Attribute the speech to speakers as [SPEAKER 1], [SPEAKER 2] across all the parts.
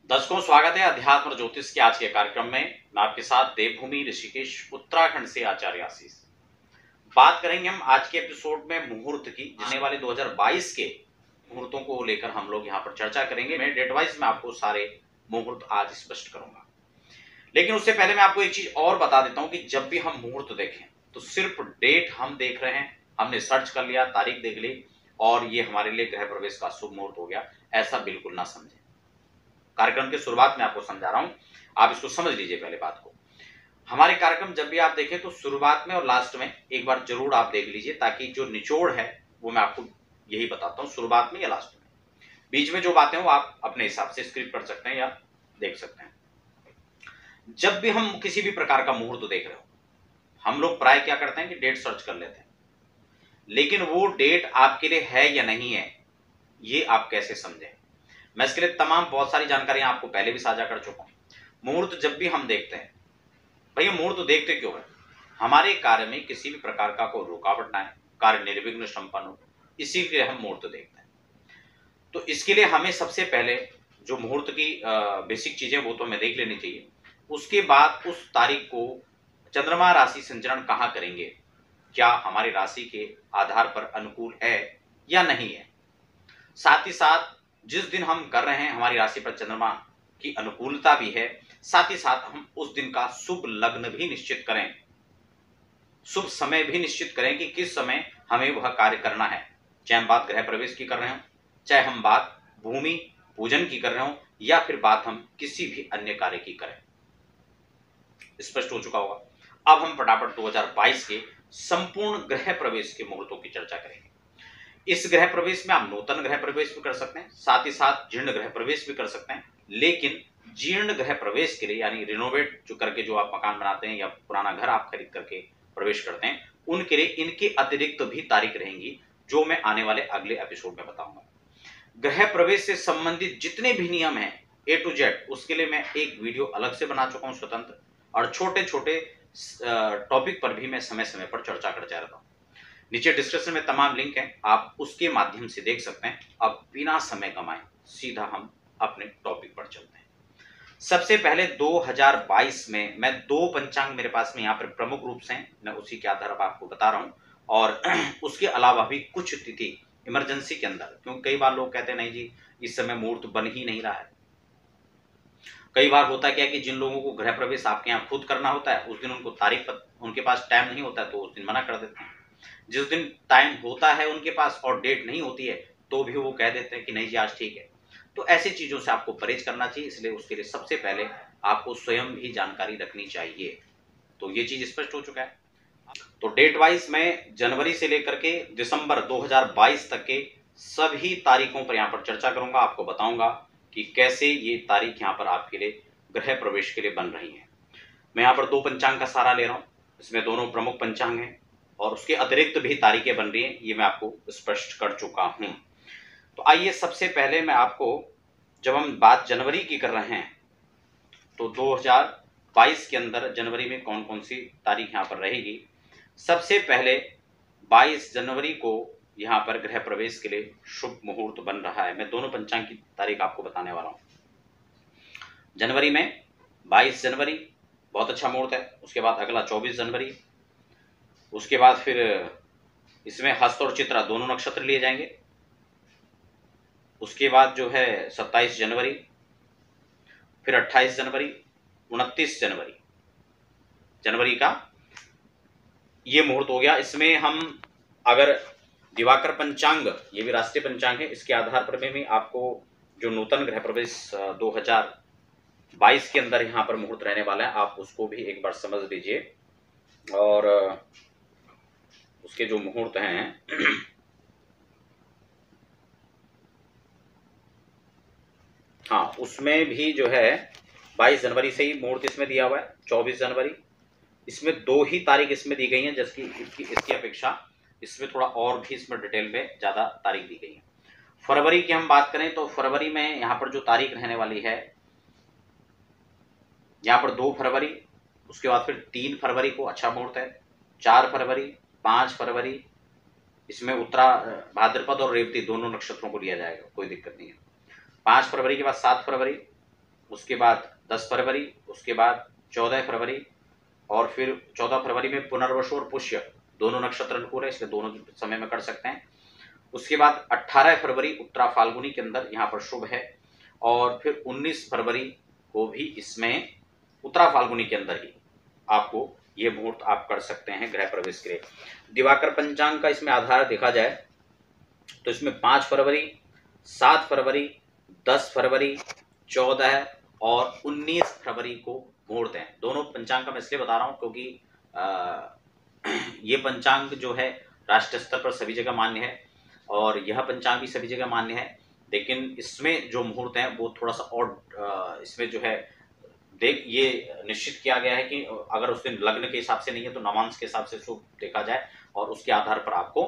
[SPEAKER 1] दर्शकों, स्वागत है अध्यात्म और ज्योतिष के आज के कार्यक्रम में। मैं आपके साथ देवभूमि ऋषिकेश उत्तराखंड से आचार्य आशीष। बात करेंगे हम आज के एपिसोड में मुहूर्त की। आने वाले 2022 के मुहूर्तों को लेकर हम लोग यहाँ पर चर्चा करेंगे। मैं डेट वाइज में आपको सारे मुहूर्त आज स्पष्ट करूंगा, लेकिन उससे पहले मैं आपको एक चीज और बता देता हूं कि जब भी हम मुहूर्त देखें तो सिर्फ डेट हम देख रहे हैं, हमने सर्च कर लिया, तारीख देख ली और ये हमारे लिए गृह प्रवेश का शुभ मुहूर्त हो गया, ऐसा बिल्कुल ना समझें। कार्यक्रम के शुरुआत में आपको समझा रहा हूं, आप इसको समझ लीजिए। पहले बात को, हमारे कार्यक्रम जब भी आप देखें तो शुरुआत में और लास्ट में एक बार जरूर आप देख लीजिए, ताकि जो निचोड़ है वो मैं आपको यही बताता हूं, शुरुआत में या लास्ट में। बीच में जो बातें वो आप अपने हिसाब से स्क्रिप्ट कर सकते हैं या देख सकते हैं। जब भी हम किसी भी प्रकार का मुहूर्त देख रहे हो, हम लोग प्राय क्या करते हैं कि डेट सर्च कर लेते हैं, लेकिन वो डेट आपके लिए है या नहीं है ये आप कैसे समझें। मैं इसके लिए बहुत सारी जानकारियां आपको पहले भी साझा कर चुका हूं। मुहूर्त जब भी हम देखते हैं, भैया मुहूर्त देखते क्यों है? हमारे कार्य में किसी भी प्रकार का कोई रुकावट ना है, कार्य निर्विघ्न संपन्न हो, इसी के लिए हम मुहूर्त देखते हैं। तो इसके लिए हमें सबसे पहले जो मुहूर्त की बेसिक चीजें वो तो हमें देख लेनी चाहिए। उसके बाद उस तारीख को चंद्रमा राशि संचरण कहाँ करेंगे, क्या हमारी राशि के आधार पर अनुकूल है या नहीं है। साथ ही साथ जिस दिन हम कर रहे हैं हमारी राशि पर चंद्रमा की अनुकूलता भी है, साथ ही साथ हम उस दिन का शुभ लग्न भी निश्चित करें, शुभ समय भी निश्चित करें कि किस समय हमें वह कार्य करना है। चाहे हम बात गृह प्रवेश की कर रहे हो, चाहे हम बात भूमि पूजन की कर रहे हो, या फिर बात हम किसी भी अन्य कार्य की करें। स्पष्ट हो चुका होगा। अब हम फटाफट 2022 के संपूर्ण गृह प्रवेश के मुहूर्तों की चर्चा करेंगे। इस गृह प्रवेश में आप नूतन गृह प्रवेश भी कर सकते हैं, साथ ही साथ जीर्ण गृह प्रवेश भी कर सकते हैं। लेकिन जीर्ण गृह प्रवेश के लिए, यानी रिनोवेट जो करके जो आप मकान बनाते हैं या पुराना घर आप खरीद करके प्रवेश करते हैं, उनके लिए इनके अतिरिक्त भी तारीख रहेंगी, जो मैं आने वाले अगले एपिसोड में बताऊंगा। गृह प्रवेश से संबंधित जितने भी नियम हैं A to Z, उसके लिए मैं एक वीडियो अलग से बना चुका हूं स्वतंत्र, और छोटे छोटे टॉपिक पर भी मैं समय समय पर चर्चा करता रहता हूं। नीचे डिस्क्रिप्शन में तमाम लिंक हैं, आप उसके माध्यम से देख सकते हैं। अब बिना समय गंवाए सीधा हम अपने टॉपिक पर चलते हैं। सबसे पहले 2022 में मैं 2 पंचांग मेरे पास में यहाँ पर प्रमुख रूप से हैं, मैं उसी के आधार पर आपको बता रहा हूँ। और उसके अलावा भी कुछ तिथि इमरजेंसी के अंदर, क्योंकि कई बार लोग कहते हैं नहीं जी इस समय मुहूर्त बन ही नहीं रहा है। कई बार होता क्या है कि जिन लोगों को गृह प्रवेश आपके यहाँ खुद करना होता है, उस दिन उनको तारीख उनके पास टाइम नहीं होता है, तो उस दिन मना कर देते हैं। जिस दिन टाइम होता है उनके पास और डेट नहीं होती है, तो भी वो कह देते हैं कि नहीं जी आज ठीक है। तो ऐसी चीजों से आपको परहेज करना चाहिए, इसलिए उसके लिए सबसे पहले आपको स्वयं भी जानकारी रखनी चाहिए। तो ये चीज स्पष्ट हो चुका है। तो डेट वाइज मैं जनवरी से लेकर के दिसंबर 2022 तक के सभी तारीखों पर यहाँ पर चर्चा करूंगा, आपको बताऊंगा कि कैसे ये तारीख यहाँ पर आपके लिए गृह प्रवेश के लिए बन रही है। मैं यहाँ पर 2 पंचांग का सहारा ले रहा हूँ, इसमें दोनों प्रमुख पंचांग हैं और उसके अतिरिक्त भी तारीखें बन रही हैं, ये मैं आपको स्पष्ट कर चुका हूं। तो आइए सबसे पहले मैं आपको, जब हम बात जनवरी की कर रहे हैं, तो 2022 के अंदर जनवरी में कौन कौन सी तारीख यहाँ पर रहेगी। सबसे पहले 22 जनवरी को यहाँ पर गृह प्रवेश के लिए शुभ मुहूर्त बन रहा है। मैं दोनों पंचांग की तारीख आपको बताने वाला हूं। जनवरी में 22 जनवरी बहुत अच्छा मुहूर्त है। उसके बाद अगला 24 जनवरी, उसके बाद फिर इसमें हस्त और चित्रा दोनों नक्षत्र लिए जाएंगे। उसके बाद जो है 27 जनवरी, फिर 28 जनवरी, 29 जनवरी, जनवरी का ये मुहूर्त हो गया। इसमें हम अगर दिवाकर पंचांग, ये भी राष्ट्रीय पंचांग है, इसके आधार पर भी आपको जो नूतन गृह प्रवेश 2022 के अंदर यहाँ पर मुहूर्त रहने वाला है, आप उसको भी एक बार समझ लीजिए। और उसके जो मुहूर्त हैं हाँ, उसमें भी जो है 22 जनवरी से ही मुहूर्त इसमें दिया हुआ है। 24 जनवरी, इसमें 2 ही तारीख इसमें दी गई हैं, जबकि इसकी अपेक्षा इसमें थोड़ा और भी इसमें डिटेल में ज़्यादा तारीख दी गई है। फरवरी की हम बात करें तो फरवरी में यहाँ पर जो तारीख रहने वाली है, यहाँ पर 2 फरवरी, उसके बाद फिर 3 फरवरी को अच्छा मुहूर्त है, 4 फरवरी, 5 फरवरी, इसमें उत्तरा भाद्रपद और रेवती दोनों नक्षत्रों को लिया जाएगा, कोई दिक्कत नहीं है। 5 फरवरी के बाद 7 फरवरी, उसके बाद 10 फरवरी, उसके बाद 14 फरवरी, और फिर 14 फरवरी में पुनर्वसु और पुष्य दोनों नक्षत्र अनुकूल है, इसलिए दोनों समय में कर सकते हैं। उसके बाद 18 फरवरी उत्तरा फाल्गुनी के अंदर यहाँ पर शुभ है, और फिर 19 फरवरी को भी इसमें उत्तरा फाल्गुनी के अंदर ही आपको ये मुहूर्त आप कर सकते हैं ग्रह प्रवेश के लिए। दिवाकर पंचांग का इसमें आधार देखा जाए तो इसमें 5 फरवरी, 7 फरवरी, 10 फरवरी, 14 और 19 फरवरी को मुहूर्त हैं। दोनों पंचांग का मैं इसलिए बता रहा हूं क्योंकि ये पंचांग जो है राष्ट्रीय स्तर पर सभी जगह मान्य है, और यह पंचांग भी सभी जगह मान्य है, लेकिन इसमें जो मुहूर्त हैं वो थोड़ा सा और इसमें जो है ये निश्चित किया गया है कि अगर उस दिन लग्न के हिसाब से नहीं है तो नवांश के हिसाब से शुभ देखा जाए और उसके आधार पर आपको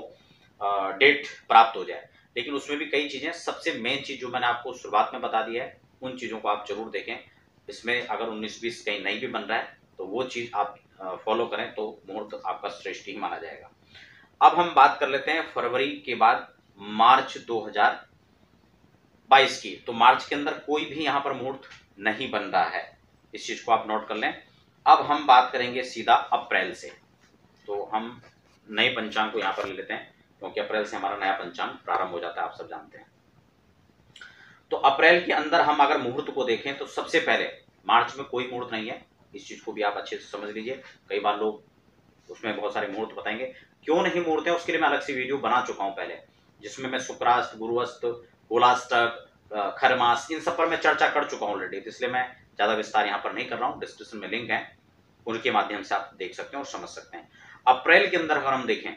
[SPEAKER 1] डेट प्राप्त हो जाए। लेकिन उसमें भी कई चीजें, सबसे मेन चीज जो मैंने आपको शुरुआत में बता दी है, उन चीजों को आप जरूर देखें। इसमें अगर 19-20 कहीं नहीं भी बन रहा है तो वो चीज आप फॉलो करें तो मुहूर्त आपका श्रेष्ठ ही माना जाएगा। अब हम बात कर लेते हैं फरवरी के बाद मार्च 2022 की। तो मार्च के अंदर कोई भी यहाँ पर मुहूर्त नहीं बन रहा है, इस चीज को आप नोट कर लें। अब हम बात करेंगे सीधा अप्रैल से। तो हम नए पंचांग को यहाँ पर ले लेते हैं क्योंकि अप्रैल से हमारा नया पंचांग प्रारंभ हो जाता है, आप सब जानते हैं। तो अप्रैल के अंदर हम अगर मुहूर्त को देखें तो सबसे पहले मार्च में कोई मुहूर्त नहीं है, इस चीज को भी आप अच्छे से समझ लीजिए। कई बार लोग उसमें बहुत सारे मुहूर्त बताएंगे, क्यों नहीं मुहूर्त है उसके लिए मैं अलग से वीडियो बना चुका हूं पहले, जिसमें मैं शुक्रास्त, गुरुअस्त, गोलाष्टक, खरमास, इन सब पर मैं चर्चा कर चुका हूं ऑलरेडी, तो इसलिए मैं ज्यादा विस्तार यहाँ पर नहीं कर रहा हूँ। डिस्क्रिप्शन में लिंक है, उनके माध्यम से आप देख सकते हैं और समझ सकते हैं। अप्रैल के अंदर अगर हम देखें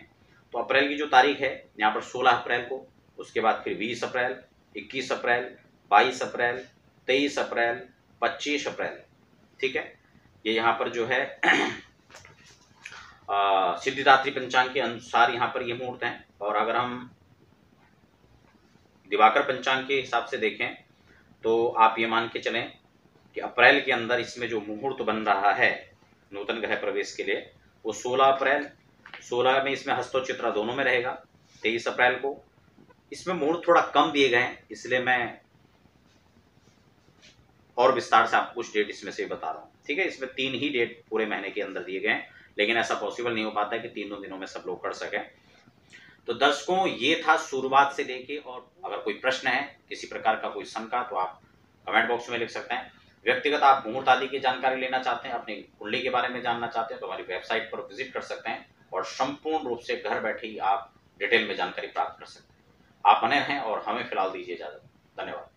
[SPEAKER 1] तो अप्रैल की जो तारीख है यहाँ पर 16 अप्रैल को, उसके बाद फिर 20 अप्रैल, 21 अप्रैल, 22 अप्रैल, 23 अप्रैल, 25 अप्रैल, ठीक है। ये यहाँ पर जो है सिद्धिदात्री पंचांग के अनुसार यहाँ पर ये मुहूर्त हैं। और अगर हम दिवाकर पंचांग के हिसाब से देखें तो आप ये मान के चलें कि अप्रैल के अंदर इसमें जो मुहूर्त बन रहा है नूतन ग्रह प्रवेश के लिए वो 16 अप्रैल, 16 में इसमें हस्त और चित्रा दोनों में रहेगा, 23 अप्रैल को। इसमें मुहूर्त थोड़ा कम दिए गए हैं, इसलिए मैं और विस्तार से आपको कुछ डेट इसमें से बता रहा हूँ, ठीक है। इसमें 3 ही डेट पूरे महीने के अंदर दिए गए हैं, लेकिन ऐसा पॉसिबल नहीं हो पाता है कि तीनों दिनों में सब लोग कर सकें। तो दर्शकों, ये था शुरुआत से लेके, और अगर कोई प्रश्न है, किसी प्रकार का कोई शंका, तो आप कमेंट बॉक्स में लिख सकते हैं। व्यक्तिगत आप मुहूर्त आदि की जानकारी लेना चाहते हैं, अपनी कुंडली के बारे में जानना चाहते हैं, तो हमारी वेबसाइट पर विजिट कर सकते हैं और संपूर्ण रूप से घर बैठे ही आप डिटेल में जानकारी प्राप्त कर सकते हैं। आप बने रहें और हमें फिलहाल दीजिए इजाजत। धन्यवाद।